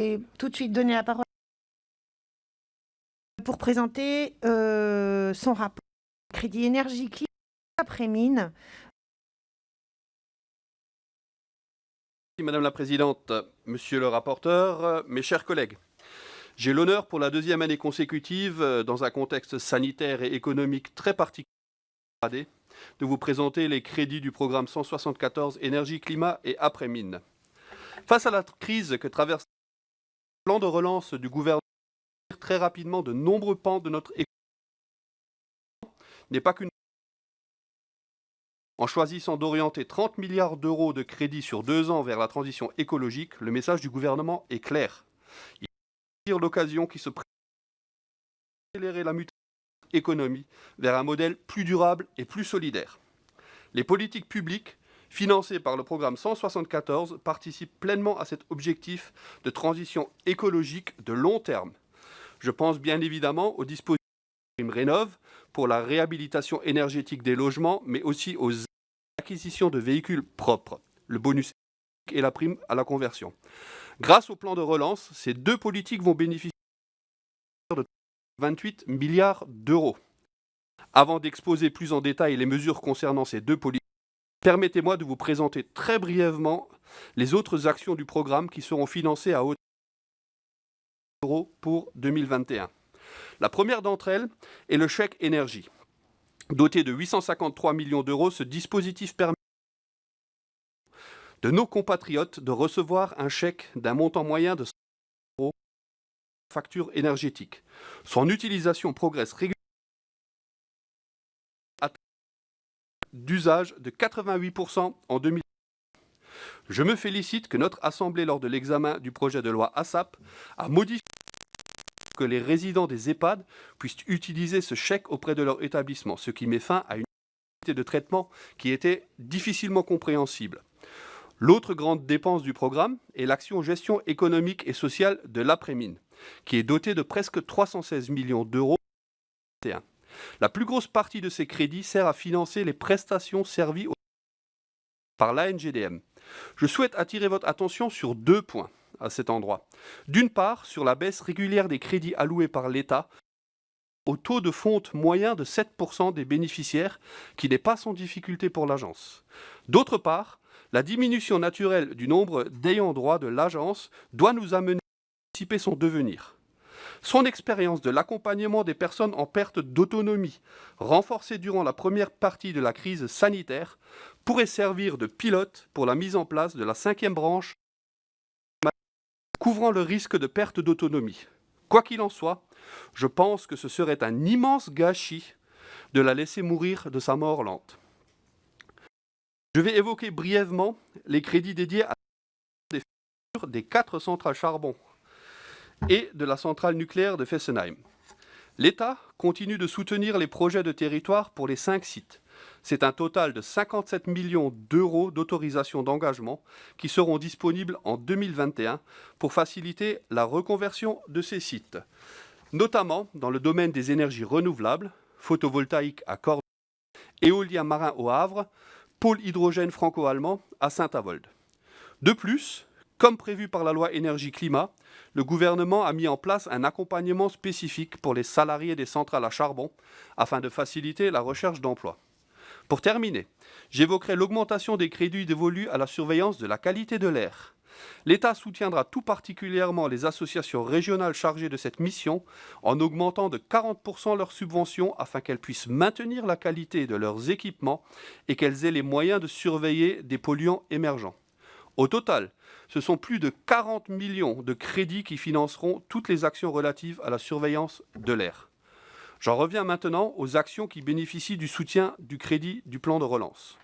Et tout de suite donner la parole pour présenter son rapport Crédit Énergie Climat après mine. Madame la Présidente, Monsieur le rapporteur, mes chers collègues, j'ai l'honneur pour la deuxième année consécutive, dans un contexte sanitaire et économique très particulier, de vous présenter les crédits du programme 174 Énergie, Climat et après-mine. Face à la crise que traverse le plan de relance du gouvernement, très rapidement de nombreux pans de notre économie n'est pas qu'une... En choisissant d'orienter 30 milliards d'euros de crédits sur 2 ans vers la transition écologique, le message du gouvernement est clair. Il tire l'occasion qui se présente d'accélérer la mutation de l'économie vers un modèle plus durable et plus solidaire. Les politiques publiques financées par le programme 174 participent pleinement à cet objectif de transition écologique de long terme. Je pense bien évidemment aux dispositifs MaPrimeRénov' pour la réhabilitation énergétique des logements, mais aussi aux acquisitions de véhicules propres, le bonus et la prime à la conversion. Grâce au plan de relance, ces deux politiques vont bénéficier de 28 milliards d'euros. Avant d'exposer plus en détail les mesures concernant ces deux politiques, permettez-moi de vous présenter très brièvement les autres actions du programme qui seront financées à hauteur d'euros pour 2021. La première d'entre elles est le chèque énergie. Doté de 853 millions d'euros, ce dispositif permet de nos compatriotes de recevoir un chèque d'un montant moyen de 100 euros de facture énergétique. Son utilisation progresse régulièrement d'usage de 88% en 2020. Je me félicite que notre Assemblée, lors de l'examen du projet de loi ASAP, a modifié que les résidents des EHPAD puissent utiliser ce chèque auprès de leur établissement, ce qui met fin à une unité de traitement qui était difficilement compréhensible. L'autre grande dépense du programme est l'action gestion économique et sociale de l'après-mine, qui est dotée de presque 316 millions d'euros. La plus grosse partie de ces crédits sert à financer les prestations servies par l'ANGDM. Je souhaite attirer votre attention sur 2 points à cet endroit. D'une part, sur la baisse régulière des crédits alloués par l'État au taux de fonte moyen de 7% des bénéficiaires, qui n'est pas sans difficulté pour l'agence. D'autre part, la diminution naturelle du nombre d'ayants droit de l'agence doit nous amener à anticiper son devenir. Son expérience de l'accompagnement des personnes en perte d'autonomie, renforcée durant la première partie de la crise sanitaire, pourrait servir de pilote pour la mise en place de la 5e branche couvrant le risque de perte d'autonomie. Quoi qu'il en soit, je pense que ce serait un immense gâchis de la laisser mourir de sa mort lente. Je vais évoquer brièvement les crédits dédiés à la fermeture des 4 centrales charbon et de la centrale nucléaire de Fessenheim. L'État continue de soutenir les projets de territoire pour les 5 sites. C'est un total de 57 millions d'euros d'autorisation d'engagement qui seront disponibles en 2021 pour faciliter la reconversion de ces sites, notamment dans le domaine des énergies renouvelables, photovoltaïque à Cordoue, éolien marin au Havre, pôle hydrogène franco-allemand à Saint-Avold. De plus, comme prévu par la loi énergie-climat, le gouvernement a mis en place un accompagnement spécifique pour les salariés des centrales à charbon afin de faciliter la recherche d'emploi. Pour terminer, j'évoquerai l'augmentation des crédits dévolus à la surveillance de la qualité de l'air. L'État soutiendra tout particulièrement les associations régionales chargées de cette mission en augmentant de 40% leurs subventions afin qu'elles puissent maintenir la qualité de leurs équipements et qu'elles aient les moyens de surveiller des polluants émergents. Au total, ce sont plus de 40 millions de crédits qui financeront toutes les actions relatives à la surveillance de l'air. J'en reviens maintenant aux actions qui bénéficient du soutien du crédit du plan de relance.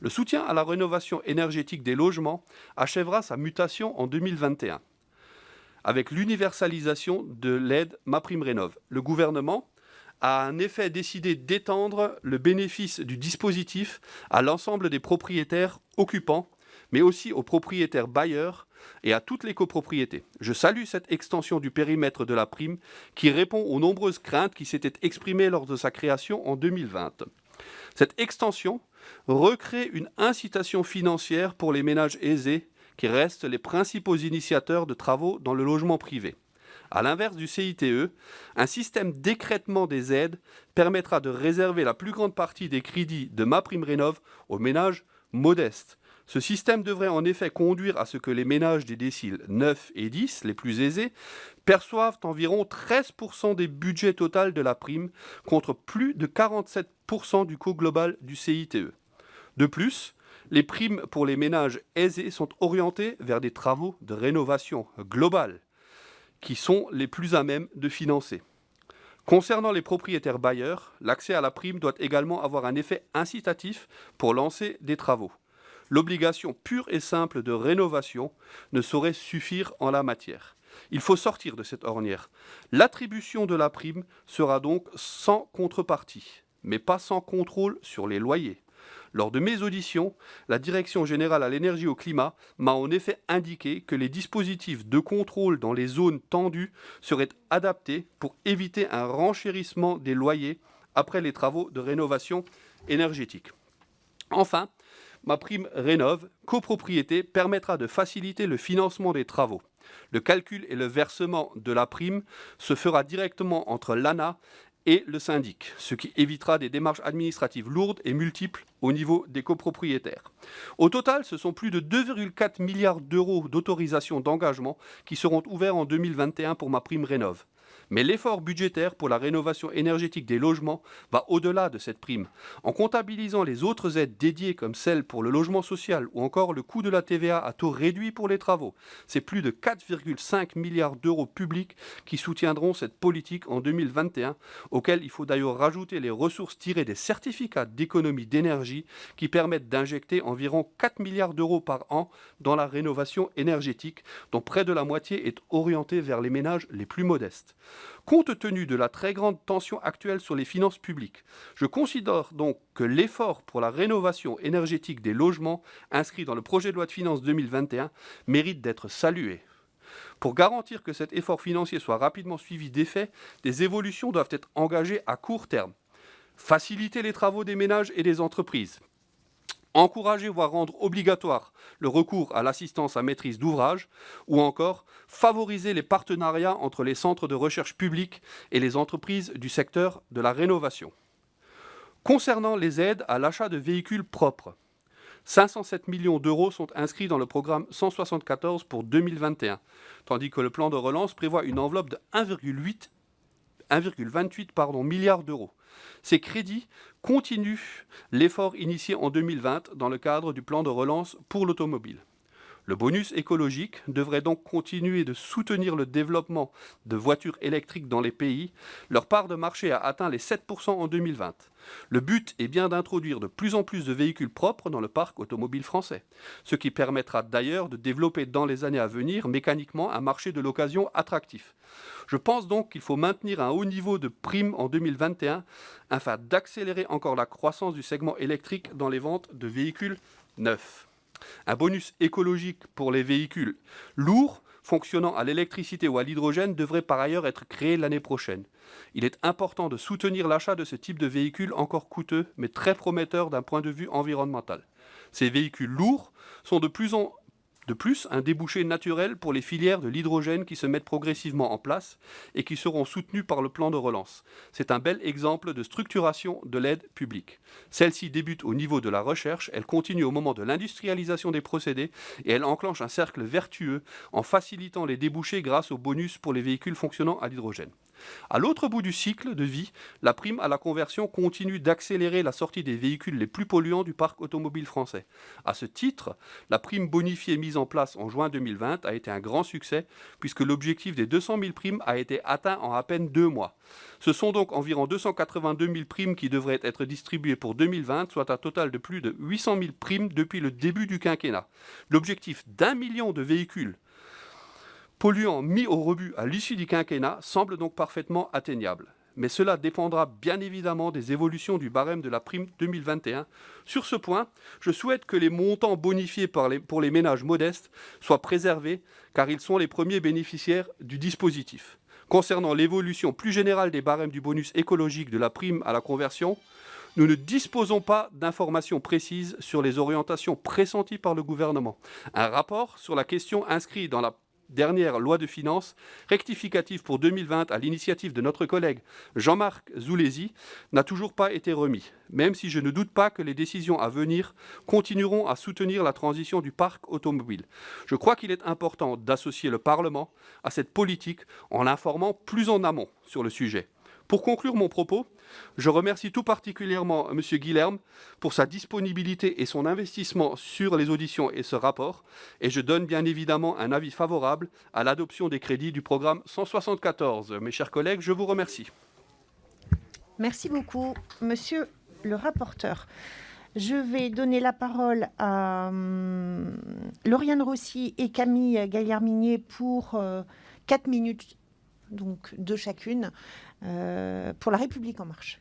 Le soutien à la rénovation énergétique des logements achèvera sa mutation en 2021, avec l'universalisation de l'aide MaPrimeRénov'. Le gouvernement a en effet décidé d'étendre le bénéfice du dispositif à l'ensemble des propriétaires occupants, mais aussi aux propriétaires bailleurs et à toutes les copropriétés. Je salue cette extension du périmètre de la prime qui répond aux nombreuses craintes qui s'étaient exprimées lors de sa création en 2020. Cette extension recrée une incitation financière pour les ménages aisés qui restent les principaux initiateurs de travaux dans le logement privé. À l'inverse du CITE, un système d'écrêtement des aides permettra de réserver la plus grande partie des crédits de MaPrimeRénov' aux ménages modestes. Ce système devrait en effet conduire à ce que les ménages des déciles 9 et 10, les plus aisés, perçoivent environ 13% des budgets total de la prime, contre plus de 47% du coût global du CITE. De plus, les primes pour les ménages aisés sont orientées vers des travaux de rénovation globale, qui sont les plus à même de financer. Concernant les propriétaires bailleurs, l'accès à la prime doit également avoir un effet incitatif pour lancer des travaux. L'obligation pure et simple de rénovation ne saurait suffire en la matière. Il faut sortir de cette ornière. L'attribution de la prime sera donc sans contrepartie, mais pas sans contrôle sur les loyers. Lors de mes auditions, la Direction générale à l'énergie et au climat m'a en effet indiqué que les dispositifs de contrôle dans les zones tendues seraient adaptés pour éviter un renchérissement des loyers après les travaux de rénovation énergétique. Enfin, MaPrimeRénov' copropriété permettra de faciliter le financement des travaux. Le calcul et le versement de la prime se fera directement entre l'ANA et le syndic, ce qui évitera des démarches administratives lourdes et multiples au niveau des copropriétaires. Au total, ce sont plus de 2,4 milliards d'euros d'autorisations d'engagement qui seront ouverts en 2021 pour MaPrimeRénov'. Mais l'effort budgétaire pour la rénovation énergétique des logements va au-delà de cette prime. En comptabilisant les autres aides dédiées comme celle pour le logement social ou encore le coût de la TVA à taux réduit pour les travaux, c'est plus de 4,5 milliards d'euros publics qui soutiendront cette politique en 2021, auxquels il faut d'ailleurs rajouter les ressources tirées des certificats d'économie d'énergie qui permettent d'injecter environ 4 milliards d'euros par an dans la rénovation énergétique, dont près de la moitié est orientée vers les ménages les plus modestes. Compte tenu de la très grande tension actuelle sur les finances publiques, je considère donc que l'effort pour la rénovation énergétique des logements inscrit dans le projet de loi de finances 2021 mérite d'être salué. Pour garantir que cet effort financier soit rapidement suivi d'effets, des évolutions doivent être engagées à court terme. Faciliter les travaux des ménages et des entreprises. Encourager, voire rendre obligatoire le recours à l'assistance à maîtrise d'ouvrage, ou encore favoriser les partenariats entre les centres de recherche publics et les entreprises du secteur de la rénovation. Concernant les aides à l'achat de véhicules propres, 507 millions d'euros sont inscrits dans le programme 174 pour 2021, tandis que le plan de relance prévoit une enveloppe de 1,28 milliard d'euros. Ces crédits continuent l'effort initié en 2020 dans le cadre du plan de relance pour l'automobile. Le bonus écologique devrait donc continuer de soutenir le développement de voitures électriques dans les pays. Leur part de marché a atteint les 7% en 2020. Le but est bien d'introduire de plus en plus de véhicules propres dans le parc automobile français, ce qui permettra d'ailleurs de développer dans les années à venir mécaniquement un marché de l'occasion attractif. Je pense donc qu'il faut maintenir un haut niveau de primes en 2021 afin d'accélérer encore la croissance du segment électrique dans les ventes de véhicules neufs. Un bonus écologique pour les véhicules lourds fonctionnant à l'électricité ou à l'hydrogène devrait par ailleurs être créé l'année prochaine. Il est important de soutenir l'achat de ce type de véhicules encore coûteux mais très prometteurs d'un point de vue environnemental. Ces véhicules lourds sont de plus un débouché naturel pour les filières de l'hydrogène qui se mettent progressivement en place et qui seront soutenues par le plan de relance. C'est un bel exemple de structuration de l'aide publique. Celle-ci débute au niveau de la recherche, elle continue au moment de l'industrialisation des procédés et elle enclenche un cercle vertueux en facilitant les débouchés grâce au bonus pour les véhicules fonctionnant à l'hydrogène. À l'autre bout du cycle de vie, la prime à la conversion continue d'accélérer la sortie des véhicules les plus polluants du parc automobile français. À ce titre, la prime bonifiée mise en place en juin 2020 a été un grand succès puisque l'objectif des 200 000 primes a été atteint en à peine 2 mois. Ce sont donc environ 282 000 primes qui devraient être distribuées pour 2020, soit un total de plus de 800 000 primes depuis le début du quinquennat. L'objectif d'1 million de véhicules polluants mis au rebut à l'issue du quinquennat semble donc parfaitement atteignable. Mais cela dépendra bien évidemment des évolutions du barème de la prime 2021. Sur ce point, je souhaite que les montants bonifiés pour les ménages modestes soient préservés, car ils sont les premiers bénéficiaires du dispositif. Concernant l'évolution plus générale des barèmes du bonus écologique de la prime à la conversion, Nous ne disposons pas d'informations précises sur les orientations pressenties par le gouvernement. Un rapport sur la question inscrit dans la dernière loi de finances rectificative pour 2020 à l'initiative de notre collègue Jean-Marc Zulesi n'a toujours pas été remis, même si je ne doute pas que les décisions à venir continueront à soutenir la transition du parc automobile. Je crois qu'il est important d'associer le Parlement à cette politique en l'informant plus en amont sur le sujet. Pour conclure mon propos, je remercie tout particulièrement M. Guilherme pour sa disponibilité et son investissement sur les auditions et ce rapport, et je donne bien évidemment un avis favorable à l'adoption des crédits du programme 174. Mes chers collègues, je vous remercie. Merci beaucoup, monsieur le rapporteur. Je vais donner la parole à Lauriane Rossi et Camille Gaillard-Minier pour 4 minutes, donc de chacune, pour La République En Marche.